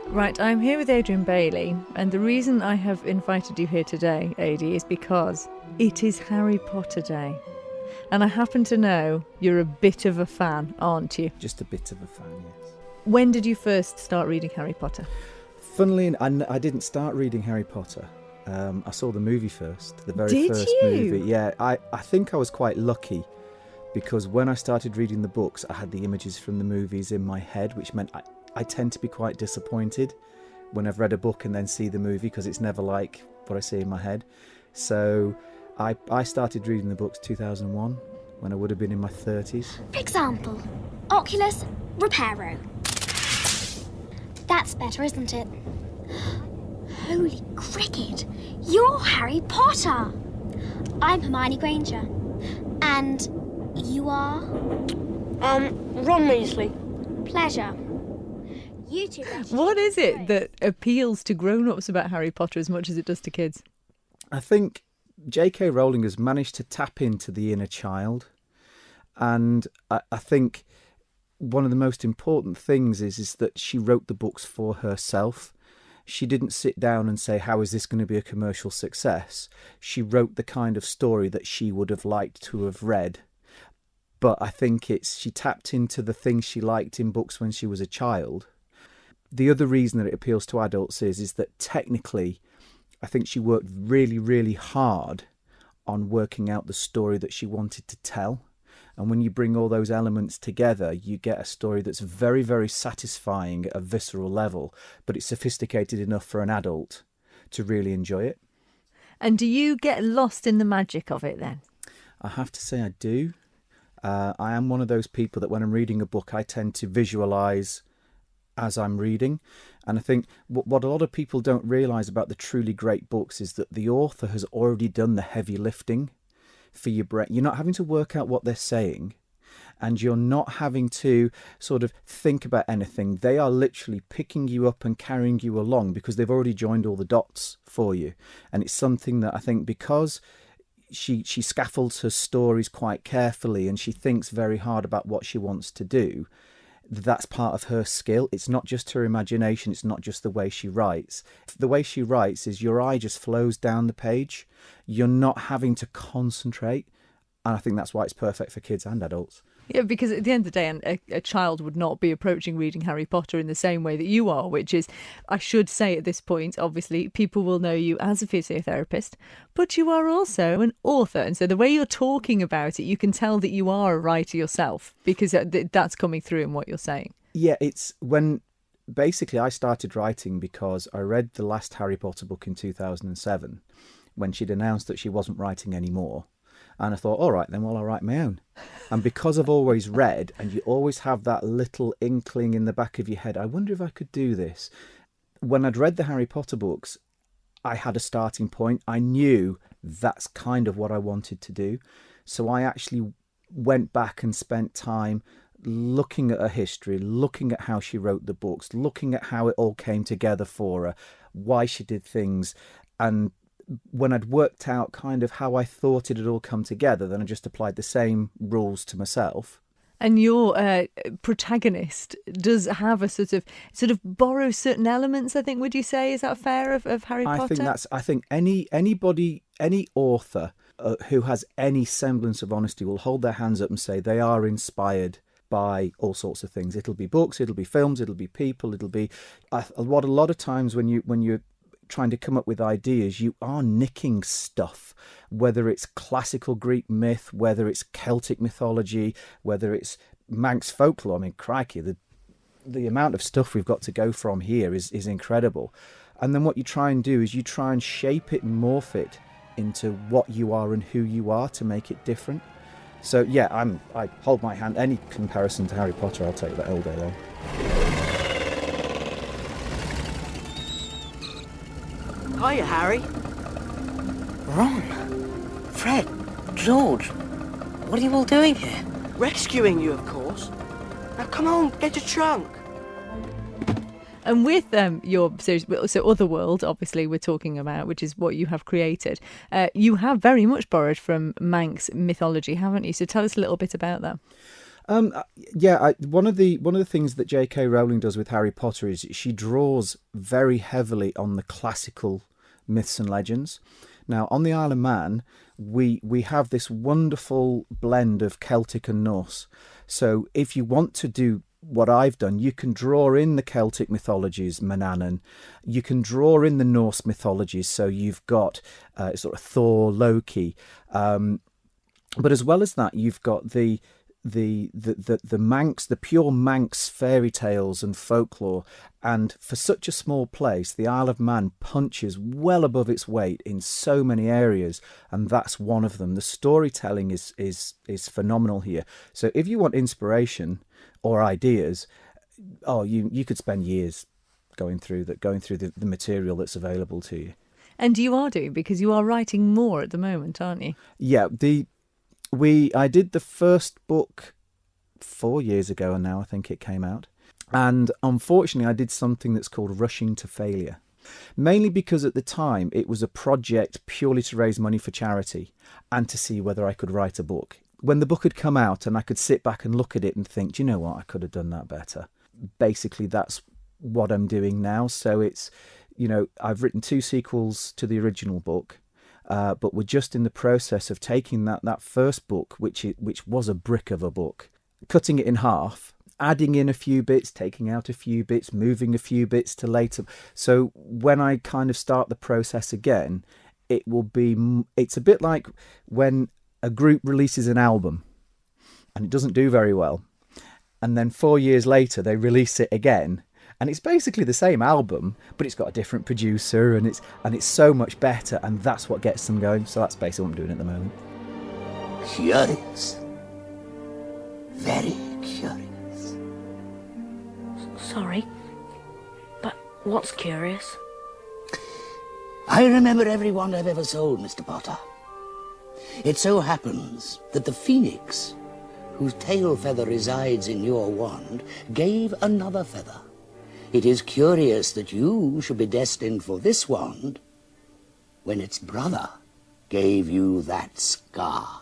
Right, I'm here with Adrian Bailey, and the reason I have invited you here today, Adi, is because it is Harry Potter Day. And I happen to know you're a bit of a fan, aren't you? Just a bit of a fan, yes. When did you first start reading Harry Potter? Funnily, I didn't start reading Harry Potter. I saw the movie first, the very first movie. Yeah, I think I was quite lucky because when I started reading the books, I had the images from the movies in my head, which meant I tend to be quite disappointed when I've read a book and then see the movie because it's never like what I see in my head. So I started reading the books 2001 when I would have been in my 30s. For example, Oculus Reparo. That's better, isn't it? Holy cricket! You're Harry Potter! I'm Hermione Granger. And you are? Ron Weasley. Pleasure. You two. What is it that appeals to grown-ups about Harry Potter as much as it does to kids? I think J.K. Rowling has managed to tap into the inner child. And I think one of the most important things is that she wrote the books for herself. She didn't sit down and say, how is this going to be a commercial success? She wrote the kind of story that she would have liked to have read. But I think she tapped into the things she liked in books when she was a child. The other reason that it appeals to adults is that technically, I think she worked really, really hard on working out the story that she wanted to tell. And when you bring all those elements together, you get a story that's very, very satisfying at a visceral level, but it's sophisticated enough for an adult to really enjoy it. And do you get lost in the magic of it then? I have to say I do. I am one of those people that when I'm reading a book, I tend to visualise as I'm reading. And I think what a lot of people don't realise about the truly great books is that the author has already done the heavy lifting for your brain. You're not having to work out what they're saying, and you're not having to sort of think about anything. They are literally picking you up and carrying you along because they've already joined all the dots for you. And it's something that I think because she scaffolds her stories quite carefully and she thinks very hard about what she wants to do, that's part of her skill. It's not just her imagination. It's not just the way she writes. The way she writes is your eye just flows down the page. You're not having to concentrate. And I think that's why it's perfect for kids and adults. Yeah, because at the end of the day, a child would not be approaching reading Harry Potter in the same way that you are, which is, I should say at this point, obviously, people will know you as a physiotherapist, but you are also an author. And so the way you're talking about it, you can tell that you are a writer yourself, because that's coming through in what you're saying. Yeah, it's when basically I started writing because I read the last Harry Potter book in 2007 when she'd announced that she wasn't writing anymore. And I thought, all right, then, well, I'll write my own. And because I've always read, and you always have that little inkling in the back of your head, I wonder if I could do this. When I'd read the Harry Potter books, I had a starting point. I knew that's kind of what I wanted to do. So I actually went back and spent time looking at her history, looking at how she wrote the books, looking at how it all came together for her, why she did things. And when I'd worked out kind of how I thought it had all come together, then I just applied the same rules to myself. And your protagonist does have a sort of borrows certain elements, I think, would you say? Is that fair of Harry Potter? I think any author who has any semblance of honesty will hold their hands up and say they are inspired by all sorts of things. It'll be books, it'll be films, it'll be people, it'll be what a lot of times when you're trying to come up with ideas, you are nicking stuff, whether it's classical Greek myth, whether it's Celtic mythology, whether it's Manx folklore. I mean, crikey, the amount of stuff we've got to go from here is incredible. And then what you try and do is you try and shape it and morph it into what you are and who you are to make it different. So yeah, I hold my hand. Any comparison to Harry Potter, I'll take that all day long. Hiya, Harry. Ron, Fred, George, what are you all doing here? Rescuing you, of course. Now come on, get your trunk. And with your series, so Otherworld, obviously we're talking about, which is what you have created, you have very much borrowed from Manx mythology, haven't you? So tell us a little bit about that. One of the things that J.K. Rowling does with Harry Potter is she draws very heavily on the classical myths and legends. Now, on the Isle of Man, we have this wonderful blend of Celtic and Norse. So if you want to do what I've done, you can draw in the Celtic mythologies, Manannan. You can draw in the Norse mythologies. So you've got sort of Thor, Loki. But as well as that, you've got the Manx, the pure Manx fairy tales and folklore. And for such a small place, the Isle of Man punches well above its weight in so many areas, and that's one of them. The storytelling is phenomenal here. So if you want inspiration or ideas, you could spend years going through the material that's available to you. And you are doing, because you are writing more at the moment, aren't you? Yeah, I did the first book 4 years ago, and now I think it came out. And unfortunately, I did something that's called rushing to failure. Mainly because at the time, it was a project purely to raise money for charity and to see whether I could write a book. When the book had come out and I could sit back and look at it and think, do you know what, I could have done that better. Basically, that's what I'm doing now. So it's, I've written 2 sequels to the original book. But we're just in the process of taking that first book, which was a brick of a book, cutting it in half, adding in a few bits, taking out a few bits, moving a few bits to later. So when I kind of start the process again, it's a bit like when a group releases an album and it doesn't do very well. And then 4 years later, they release it again. And it's basically the same album, but it's got a different producer, and it's so much better, and that's what gets them going. So that's basically what I'm doing at the moment. Curious. Very curious. Sorry, but what's curious? I remember every wand I've ever sold, Mr. Potter. It so happens that the phoenix, whose tail feather resides in your wand, gave another feather. It is curious that you should be destined for this wand when its brother gave you that scar.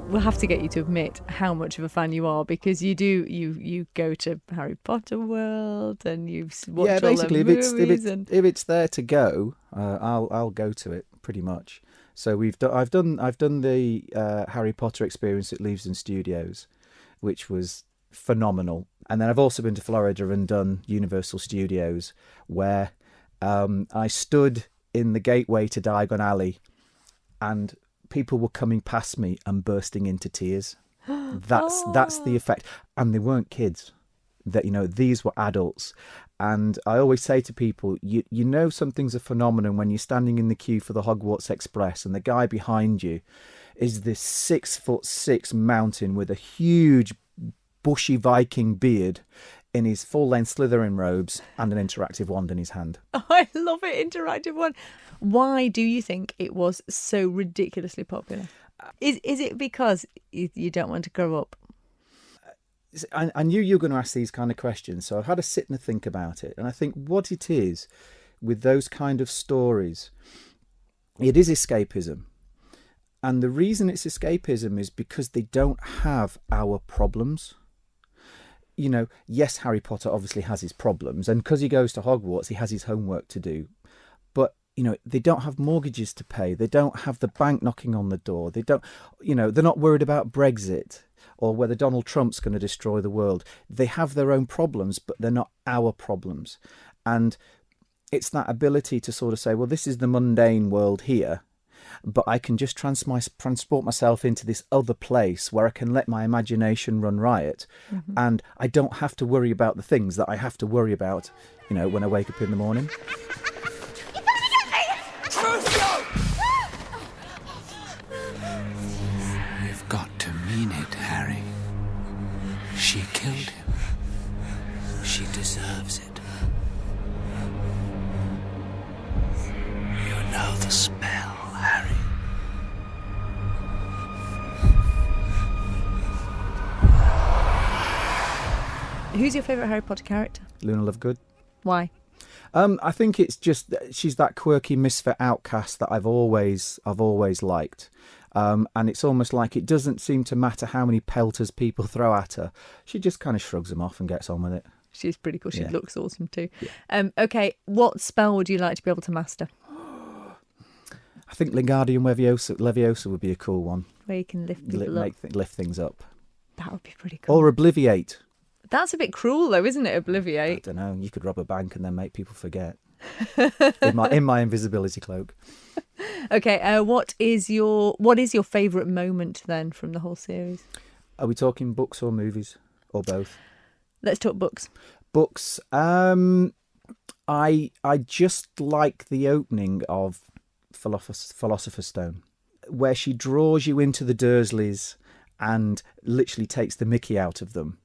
We'll have to get you to admit how much of a fan you are, because you go to Harry Potter World and you've watched all the movies. If it's there to go, I'll go to it pretty much. So I've done the Harry Potter experience at Leavesden Studios, which was phenomenal. And then I've also been to Florida and done Universal Studios, where I stood in the gateway to Diagon Alley and people were coming past me and bursting into tears. That's the effect. And they weren't kids. These were adults. And I always say to people, you know something's a phenomenon when you're standing in the queue for the Hogwarts Express and the guy behind you is this 6'6" mountain with a huge bushy Viking beard in his full-length Slytherin robes and an interactive wand in his hand. Oh, I love it, interactive wand. Why do you think it was so ridiculously popular? Is it because you don't want to grow up? I knew you were going to ask these kind of questions, so I've had to sit and think about it. And I think what it is with those kind of stories, it is escapism. And the reason it's escapism is because they don't have our problems. Yes, Harry Potter obviously has his problems, and because he goes to Hogwarts, he has his homework to do. But, they don't have mortgages to pay. They don't have the bank knocking on the door. They don't, they're not worried about Brexit or whether Donald Trump's going to destroy the world. They have their own problems, but they're not our problems. And it's that ability to sort of say, well, this is the mundane world here, but I can just transport myself into this other place where I can let my imagination run riot. Mm-hmm. And I don't have to worry about the things that I have to worry about, when I wake up in the morning. You've got to mean it, Harry. She killed him. She deserves it. You know the spell, Harry. Who's your favourite Harry Potter character? Luna Lovegood. Why? I think it's just she's that quirky misfit outcast that I've always liked. And it's almost like it doesn't seem to matter how many pelters people throw at her. She just kind of shrugs them off and gets on with it. She's pretty cool. She Yeah. looks awesome too. Yeah. Okay, what spell would you like to be able to master? I think Wingardium Leviosa would be a cool one. Where you can lift people up. Lift things up. That would be pretty cool. Or Obliviate. That's a bit cruel though, isn't it, Obliviate? I don't know. You could rob a bank and then make people forget. in my invisibility cloak. Okay, what is your favourite moment then from the whole series? Are we talking books or movies or both? Let's talk books. Books. I just like the opening of Philosopher's Stone, where she draws you into the Dursleys and literally takes the mickey out of them.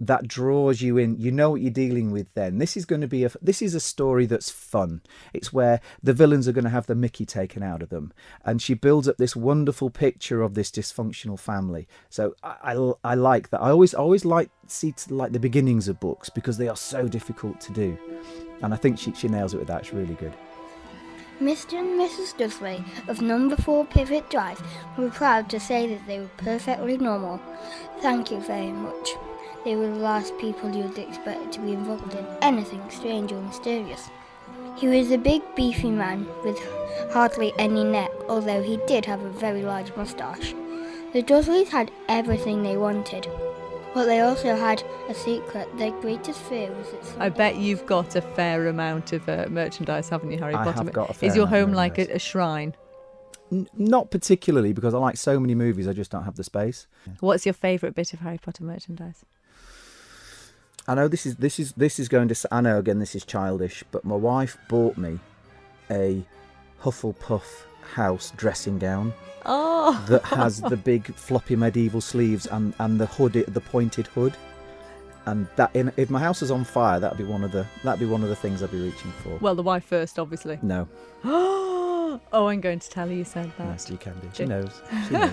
That draws you in. You know what you're dealing with then. This is going to be this is a story that's fun. It's where the villains are going to have the mickey taken out of them. And she builds up this wonderful picture of this dysfunctional family. So I like that. I always like the beginnings of books because they are so difficult to do. And I think she nails it with that. It's really good. Mr. and Mrs. Dudley of number 4 Pivot Drive were proud to say that they were perfectly normal. Thank you very much. They were the last people you'd expect to be involved in anything strange or mysterious. He was a big, beefy man with hardly any neck, although he did have a very large moustache. The Dursleys had everything they wanted, but they also had a secret. Their greatest fear was that I bet you've got a fair amount of merchandise, haven't you, Harry I Potter? have got a fair Is your amount of home like merchandise. a shrine? Not particularly, because I like so many movies, I just don't have the space. What's your favourite bit of Harry Potter merchandise? I know this is going to. I know again this is childish, but my wife bought me a Hufflepuff house dressing gown Oh, that has the big floppy medieval sleeves and the hood, the pointed hood, and that if my house is on fire, that'd be one of the things I'd be reaching for. well, the wife first, obviously. No, Oh, I'm going to tell her you said that. yes, you can do. She Okay. knows. She knows.